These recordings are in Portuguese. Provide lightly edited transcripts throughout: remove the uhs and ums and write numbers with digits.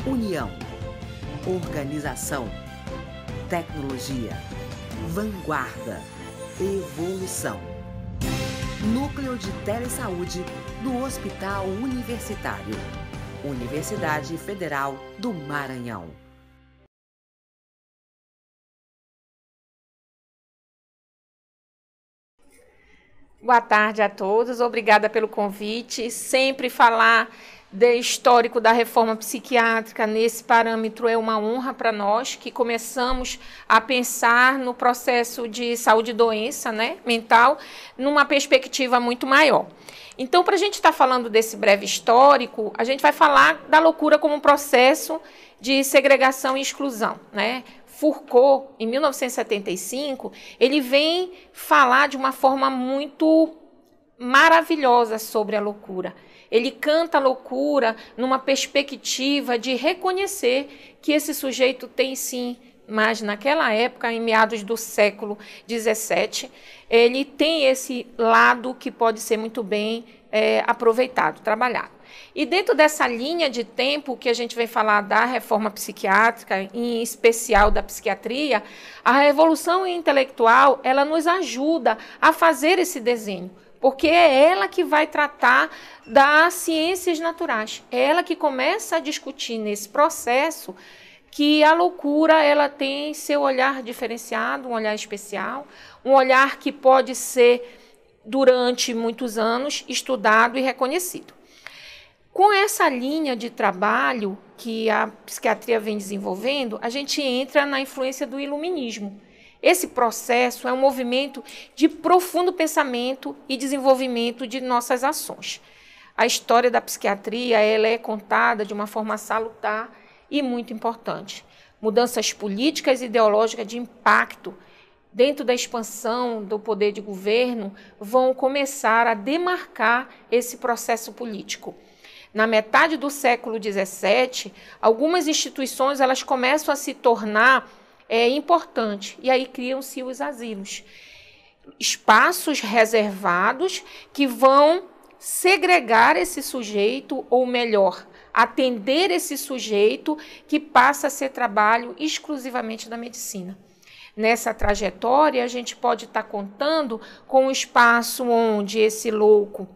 União, organização, tecnologia, vanguarda, evolução. Núcleo de Telesaúde do Hospital Universitário. Universidade Federal do Maranhão. Boa tarde a todos, obrigada pelo convite. Sempre falar do histórico da reforma psiquiátrica nesse parâmetro é uma honra para nós, que começamos a pensar no processo de saúde e doença, mental, numa perspectiva muito maior. Então, para a gente estar falando desse breve histórico, a gente vai falar da loucura como um processo de segregação e exclusão, Foucault, em 1975, ele vem falar de uma forma muito maravilhosa sobre a loucura. Ele canta a loucura numa perspectiva de reconhecer que esse sujeito tem sim, mas naquela época, em meados do século XVII, ele tem esse lado que pode ser muito bem aproveitado, trabalhado. E dentro dessa linha de tempo que a gente vai falar da reforma psiquiátrica, em especial da psiquiatria, a revolução intelectual, ela nos ajuda a fazer esse desenho, porque é ela que vai tratar das ciências naturais. É ela que começa a discutir nesse processo que a loucura ela tem seu olhar diferenciado, um olhar especial, um olhar que pode ser, durante muitos anos, estudado e reconhecido. Com essa linha de trabalho que a psiquiatria vem desenvolvendo, a gente entra na influência do iluminismo. Esse processo é um movimento de profundo pensamento e desenvolvimento de nossas ações. A história da psiquiatria ela é contada de uma forma salutar e muito importante. Mudanças políticas e ideológicas de impacto dentro da expansão do poder de governo vão começar a demarcar esse processo político. Na metade do século XVII, algumas instituições elas começam a se tornar importantes, e aí criam-se os asilos. Espaços reservados que vão segregar esse sujeito, ou melhor, atender esse sujeito que passa a ser trabalho exclusivamente da medicina. Nessa trajetória, a gente pode estar contando com um espaço onde esse louco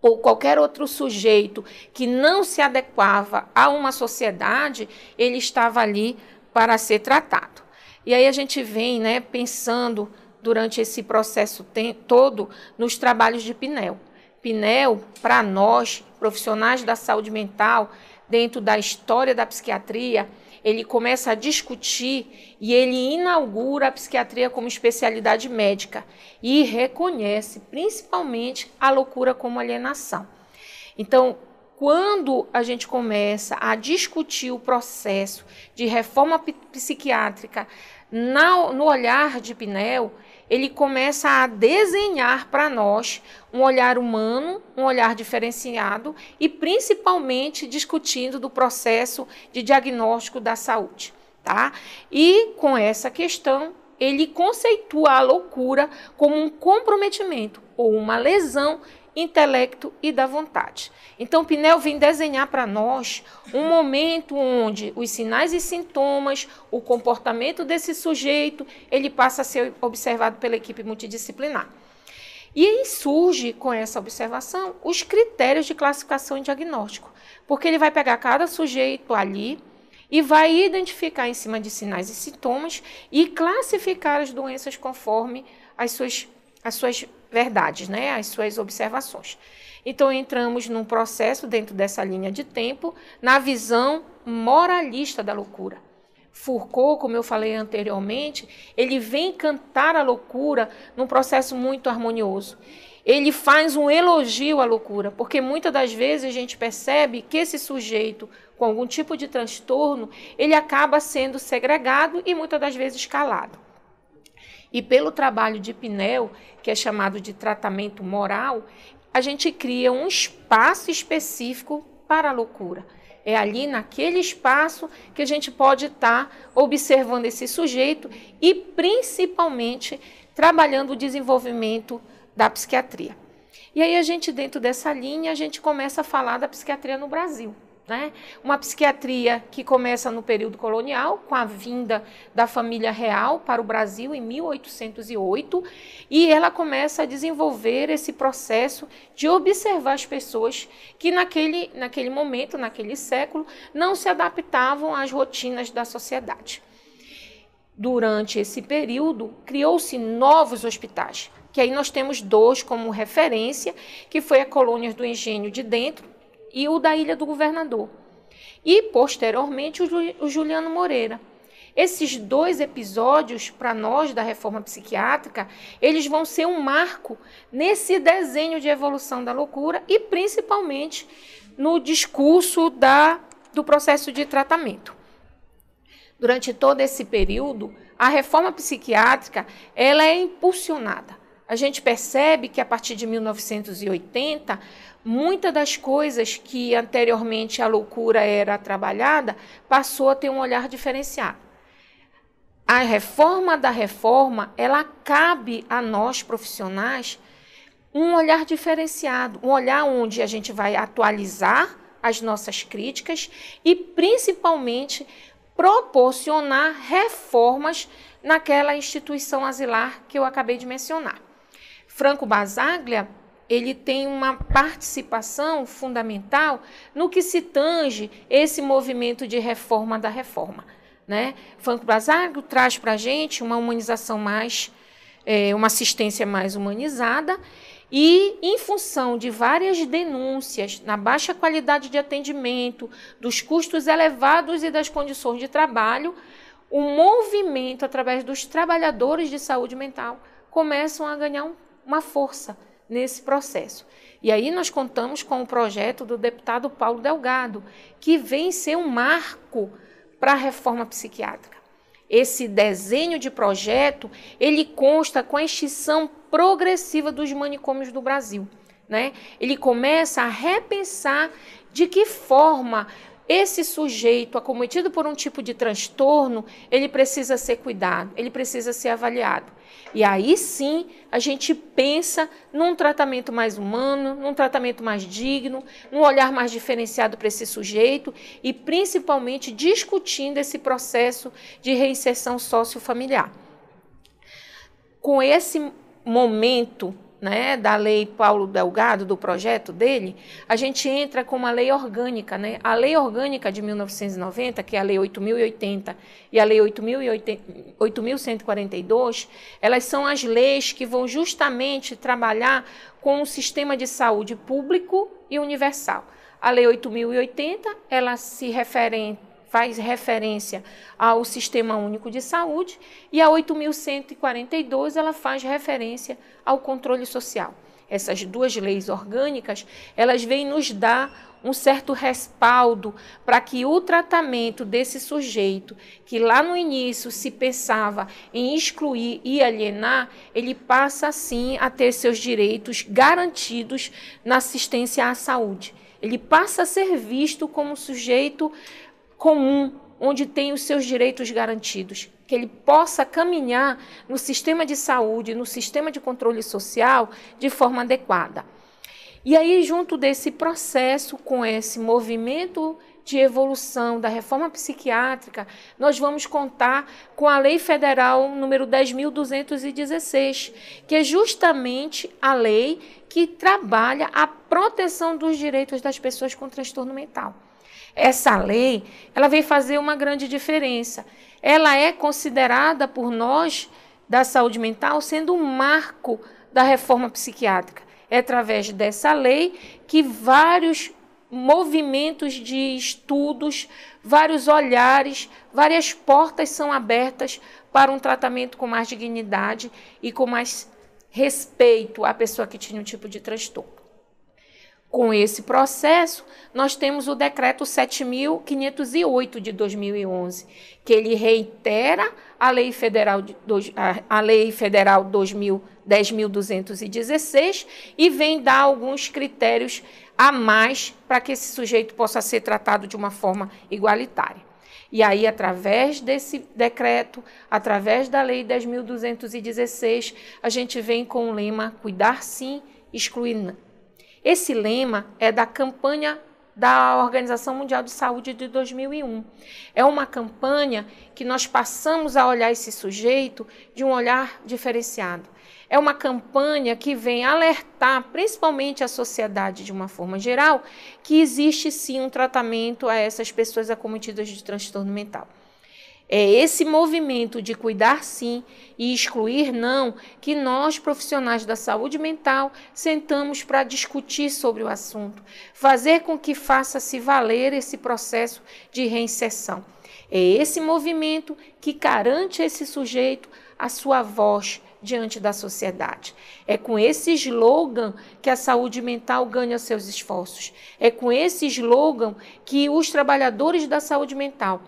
ou qualquer outro sujeito que não se adequava a uma sociedade, ele estava ali para ser tratado. E aí a gente vem pensando durante esse processo todo nos trabalhos de Pinel. Pinel, para nós, profissionais da saúde mental, dentro da história da psiquiatria, ele começa a discutir e ele inaugura a psiquiatria como especialidade médica e reconhece principalmente a loucura como alienação. Então, quando a gente começa a discutir o processo de reforma psiquiátrica no olhar de Pinel, ele começa a desenhar para nós um olhar humano, um olhar diferenciado e principalmente discutindo do processo de diagnóstico da saúde. E com essa questão, ele conceitua a loucura como um comprometimento ou uma lesão intelecto e da vontade. Então, Pinel vem desenhar para nós um momento onde os sinais e sintomas, o comportamento desse sujeito, ele passa a ser observado pela equipe multidisciplinar. E aí surge, com essa observação, os critérios de classificação e diagnóstico, porque ele vai pegar cada sujeito ali e vai identificar em cima de sinais e sintomas e classificar as doenças conforme as suas verdades, as suas observações. Então, entramos num processo dentro dessa linha de tempo, na visão moralista da loucura. Foucault, como eu falei anteriormente, ele vem cantar a loucura num processo muito harmonioso. Ele faz um elogio à loucura, porque muitas das vezes a gente percebe que esse sujeito com algum tipo de transtorno, ele acaba sendo segregado e muitas das vezes calado. E pelo trabalho de Pinel, que é chamado de tratamento moral, a gente cria um espaço específico para a loucura. É ali, naquele espaço, que a gente pode estar observando esse sujeito e, principalmente, trabalhando o desenvolvimento da psiquiatria. E aí, dentro dessa linha, a gente começa a falar da psiquiatria no Brasil. né? Uma psiquiatria que começa no período colonial, com a vinda da família real para o Brasil em 1808, e ela começa a desenvolver esse processo de observar as pessoas que naquele momento, naquele século, não se adaptavam às rotinas da sociedade. Durante esse período, criou-se novos hospitais, que aí nós temos dois como referência, que foi a Colônia do Engenho de Dentro e o da Ilha do Governador. E, posteriormente, o Juliano Moreira. Esses dois episódios, para nós, da reforma psiquiátrica, eles vão ser um marco nesse desenho de evolução da loucura e, principalmente, no discurso do processo de tratamento. Durante todo esse período, a reforma psiquiátrica ela é impulsionada. A gente percebe que, a partir de 1980, muitas das coisas que anteriormente a loucura era trabalhada passou a ter um olhar diferenciado. A reforma da reforma, ela cabe a nós profissionais um olhar diferenciado, um olhar onde a gente vai atualizar as nossas críticas e, principalmente, proporcionar reformas naquela instituição asilar que eu acabei de mencionar. Franco Basaglia, ele tem uma participação fundamental no que se tange esse movimento de reforma da reforma, né? Franco Basaglia traz para a gente uma humanização uma assistência mais humanizada e, em função de várias denúncias na baixa qualidade de atendimento, dos custos elevados e das condições de trabalho, o movimento, através dos trabalhadores de saúde mental, começam a ganhar uma força nesse processo. E aí nós contamos com o projeto do deputado Paulo Delgado, que vem ser um marco para a reforma psiquiátrica. Esse desenho de projeto, ele consta com a extinção progressiva dos manicômios do Brasil, né? Ele começa a repensar de que forma esse sujeito acometido por um tipo de transtorno, ele precisa ser cuidado, ele precisa ser avaliado. E aí sim a gente pensa num tratamento mais humano, num tratamento mais digno, num olhar mais diferenciado para esse sujeito e principalmente discutindo esse processo de reinserção sociofamiliar. Com esse momento, né, da lei Paulo Delgado, do projeto dele, a gente entra com uma lei orgânica, né? A lei orgânica de 1990, que é a lei 8.080 e a lei 8.142, elas são as leis que vão justamente trabalhar com um sistema de saúde público e universal. A lei 8.080, ela faz referência ao Sistema Único de Saúde e a 8.142 ela faz referência ao controle social. Essas duas leis orgânicas, elas vêm nos dar um certo respaldo para que o tratamento desse sujeito, que lá no início se pensava em excluir e alienar, ele passa assim a ter seus direitos garantidos na assistência à saúde. Ele passa a ser visto como um sujeito comum, onde tem os seus direitos garantidos, que ele possa caminhar no sistema de saúde, no sistema de controle social, de forma adequada. E aí, junto desse processo, com esse movimento de evolução da reforma psiquiátrica, nós vamos contar com a Lei Federal número 10.216, que é justamente a lei que trabalha a proteção dos direitos das pessoas com transtorno mental. Essa lei, ela veio fazer uma grande diferença. Ela é considerada por nós, da saúde mental, sendo um marco da reforma psiquiátrica. É através dessa lei que vários movimentos de estudos, vários olhares, várias portas são abertas para um tratamento com mais dignidade e com mais respeito à pessoa que tinha um tipo de transtorno. Com esse processo, nós temos o decreto 7.508 de 2011, que ele reitera a Lei Federal 10.216 e vem dar alguns critérios a mais para que esse sujeito possa ser tratado de uma forma igualitária. E aí, através desse decreto, através da Lei 10.216, a gente vem com o lema Cuidar Sim, Excluir Não. Esse lema é da campanha da Organização Mundial de Saúde de 2001. É uma campanha que nós passamos a olhar esse sujeito de um olhar diferenciado. É uma campanha que vem alertar, principalmente a sociedade de uma forma geral, que existe sim um tratamento a essas pessoas acometidas de transtorno mental. É esse movimento de cuidar sim e excluir não que nós, profissionais da saúde mental, sentamos para discutir sobre o assunto, fazer com que faça-se valer esse processo de reinserção. É esse movimento que garante a esse sujeito a sua voz diante da sociedade. É com esse slogan que a saúde mental ganha seus esforços. É com esse slogan que os trabalhadores da saúde mental,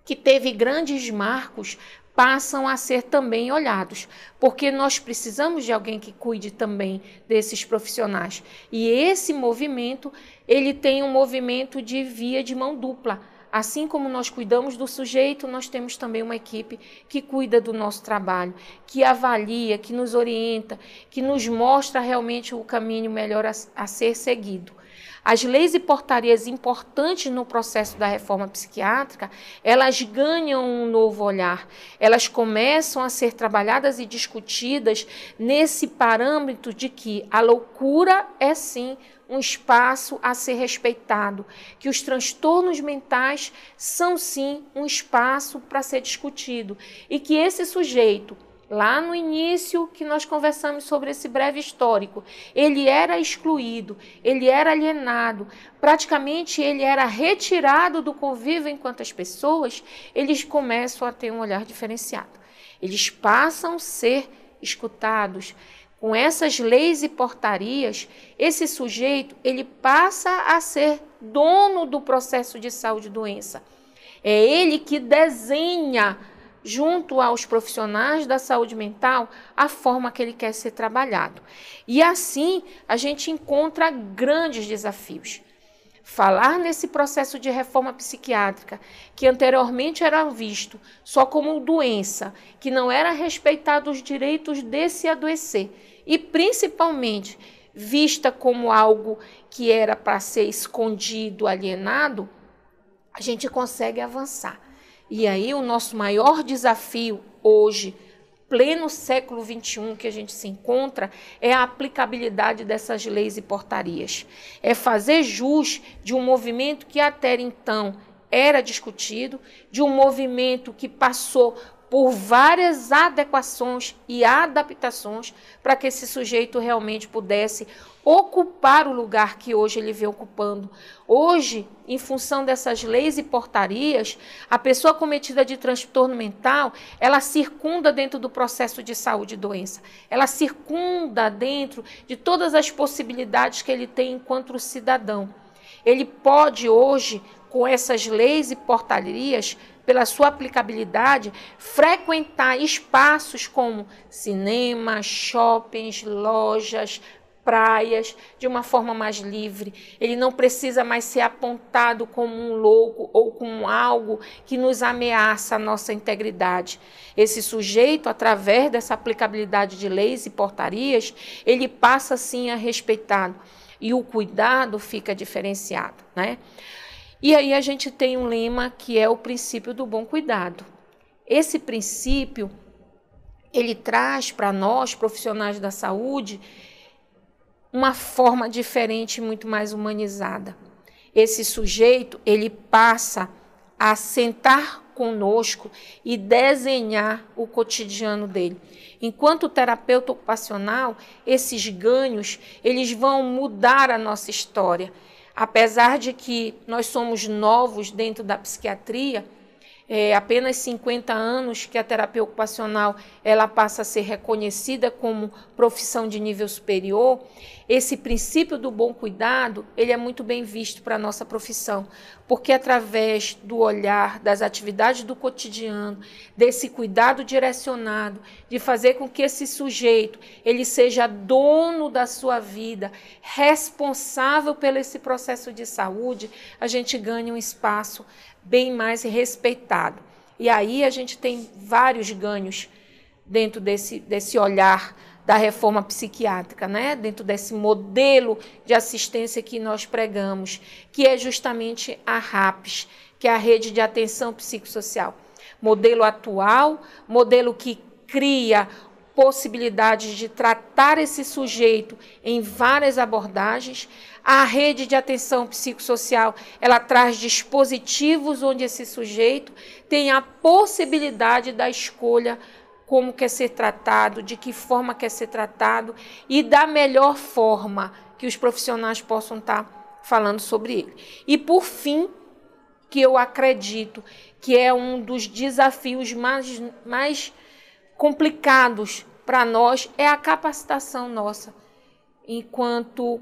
que teve grandes marcos, passam a ser também olhados, porque nós precisamos de alguém que cuide também desses profissionais. E esse movimento, ele tem um movimento de via de mão dupla. Assim como nós cuidamos do sujeito, nós temos também uma equipe que cuida do nosso trabalho, que avalia, que nos orienta, que nos mostra realmente o caminho melhor a ser seguido. As leis e portarias importantes no processo da reforma psiquiátrica, elas ganham um novo olhar, elas começam a ser trabalhadas e discutidas nesse parâmetro de que a loucura é sim um espaço a ser respeitado, que os transtornos mentais são sim um espaço para ser discutido e que esse sujeito, lá no início que nós conversamos sobre esse breve histórico, ele era excluído, ele era alienado, praticamente ele era retirado do convívio enquanto as pessoas, eles começam a ter um olhar diferenciado. Eles passam a ser escutados. Com essas leis e portarias, esse sujeito ele passa a ser dono do processo de saúde e doença. É ele que desenha, junto aos profissionais da saúde mental, a forma que ele quer ser trabalhado. E assim, a gente encontra grandes desafios. Falar nesse processo de reforma psiquiátrica, que anteriormente era visto só como doença, que não era respeitado os direitos desse adoecer, e principalmente vista como algo que era para ser escondido, alienado, a gente consegue avançar. E aí o nosso maior desafio hoje, pleno século XXI que a gente se encontra, é a aplicabilidade dessas leis e portarias. É fazer jus de um movimento que até então era discutido, de um movimento que passou por várias adequações e adaptações para que esse sujeito realmente pudesse ocupar o lugar que hoje ele vem ocupando. Hoje, em função dessas leis e portarias, a pessoa cometida de transtorno mental, ela circunda dentro do processo de saúde e doença. Ela circunda dentro de todas as possibilidades que ele tem enquanto cidadão. Ele pode hoje, com essas leis e portarias, pela sua aplicabilidade, frequentar espaços como cinema, shoppings, lojas, praias, de uma forma mais livre. Ele não precisa mais ser apontado como um louco ou como algo que nos ameaça a nossa integridade. Esse sujeito, através dessa aplicabilidade de leis e portarias, ele passa sim a respeitá-lo e o cuidado fica diferenciado, né? E aí a gente tem um lema que é o princípio do bom cuidado. Esse princípio, ele traz para nós, profissionais da saúde, uma forma diferente, muito mais humanizada. Esse sujeito, ele passa a sentar conosco e desenhar o cotidiano dele. Enquanto terapeuta ocupacional, esses ganhos, eles vão mudar a nossa história. Apesar de que nós somos novos dentro da psiquiatria, apenas 50 anos que a terapia ocupacional ela passa a ser reconhecida como profissão de nível superior, esse princípio do bom cuidado, ele é muito bem visto para a nossa profissão, porque através do olhar, das atividades do cotidiano, desse cuidado direcionado, de fazer com que esse sujeito ele seja dono da sua vida, responsável pelo esse processo de saúde, a gente ganha um espaço bem mais respeitado. E aí a gente tem vários ganhos dentro desse olhar da reforma psiquiátrica, né? Dentro desse modelo de assistência que nós pregamos, que é justamente a RAPS, que é a Rede de Atenção Psicossocial. Modelo atual, modelo que cria possibilidades de tratar esse sujeito em várias abordagens. A rede de atenção psicossocial, ela traz dispositivos onde esse sujeito tem a possibilidade da escolha como quer ser tratado, de que forma quer ser tratado e da melhor forma que os profissionais possam estar falando sobre ele. E, por fim, que eu acredito que é um dos desafios mais complicados para nós, é a capacitação nossa, enquanto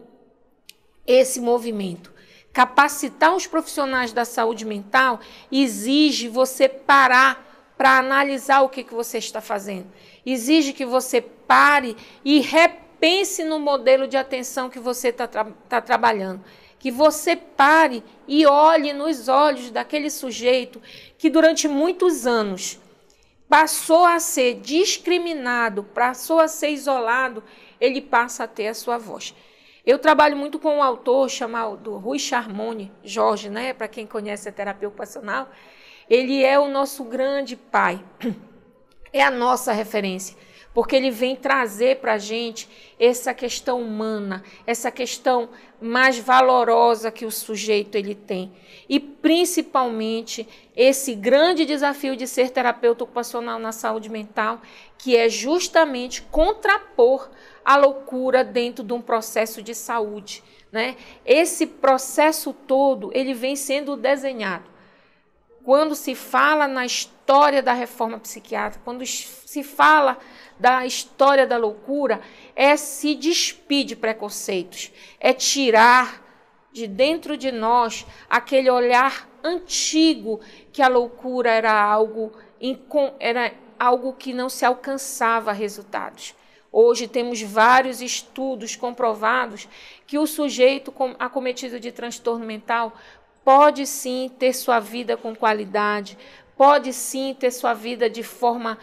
esse movimento. Capacitar os profissionais da saúde mental exige você parar para analisar o que você está fazendo. Exige que você pare e repense no modelo de atenção que você está trabalhando. Que você pare e olhe nos olhos daquele sujeito que durante muitos anos passou a ser discriminado, passou a ser isolado, ele passa a ter a sua voz. Eu trabalho muito com um autor chamado Rui Charmone, Jorge, né? Para quem conhece a terapia ocupacional, ele é o nosso grande pai, é a nossa referência, porque ele vem trazer para a gente essa questão humana, essa questão mais valorosa que o sujeito ele tem. E, principalmente, esse grande desafio de ser terapeuta ocupacional na saúde mental, que é justamente contrapor a loucura dentro de um processo de saúde, né? Esse processo todo, ele vem sendo desenhado. Quando se fala na história da reforma psiquiátrica, quando se fala da história da loucura, é se despir de preconceitos, é tirar de dentro de nós aquele olhar antigo que a loucura era algo que não se alcançava resultados. Hoje temos vários estudos comprovados que o sujeito acometido de transtorno mental pode sim ter sua vida com qualidade, pode sim ter sua vida de forma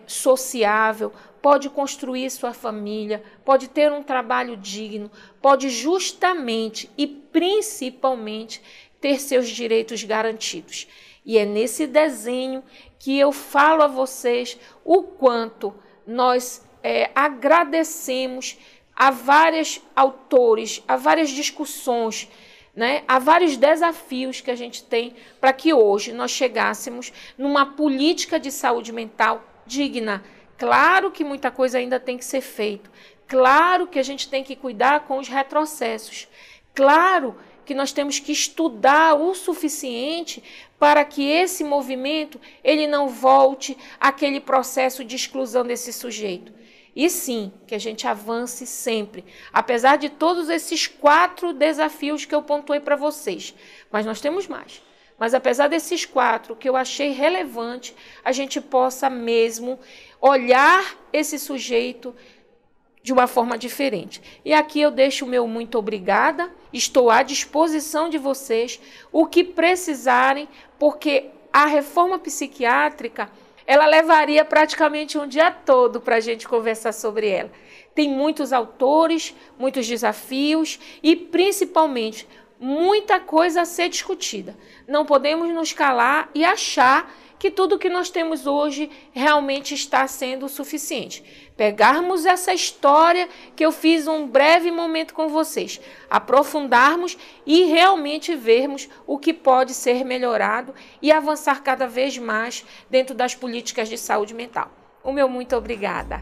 sociável, pode construir sua família, pode ter um trabalho digno, pode justamente e principalmente ter seus direitos garantidos. E é nesse desenho que eu falo a vocês o quanto nós agradecemos a vários autores, a várias discussões, né? Há vários desafios que a gente tem para que hoje nós chegássemos numa política de saúde mental digna. Claro que muita coisa ainda tem que ser feita. Claro que a gente tem que cuidar com os retrocessos. Claro que nós temos que estudar o suficiente para que esse movimento ele não volte àquele processo de exclusão desse sujeito. E sim, que a gente avance sempre, apesar de todos esses 4 desafios que eu pontuei para vocês. Mas nós temos mais. Mas apesar desses 4 que eu achei relevante, a gente possa mesmo olhar esse sujeito de uma forma diferente. E aqui eu deixo o meu muito obrigada, estou à disposição de vocês, o que precisarem, porque a reforma psiquiátrica ela levaria praticamente um dia todo para a gente conversar sobre ela. Tem muitos autores, muitos desafios e, principalmente, muita coisa a ser discutida. Não podemos nos calar e achar que tudo que nós temos hoje realmente está sendo o suficiente. Pegarmos essa história que eu fiz um breve momento com vocês, aprofundarmos e realmente vermos o que pode ser melhorado e avançar cada vez mais dentro das políticas de saúde mental. O meu muito obrigada.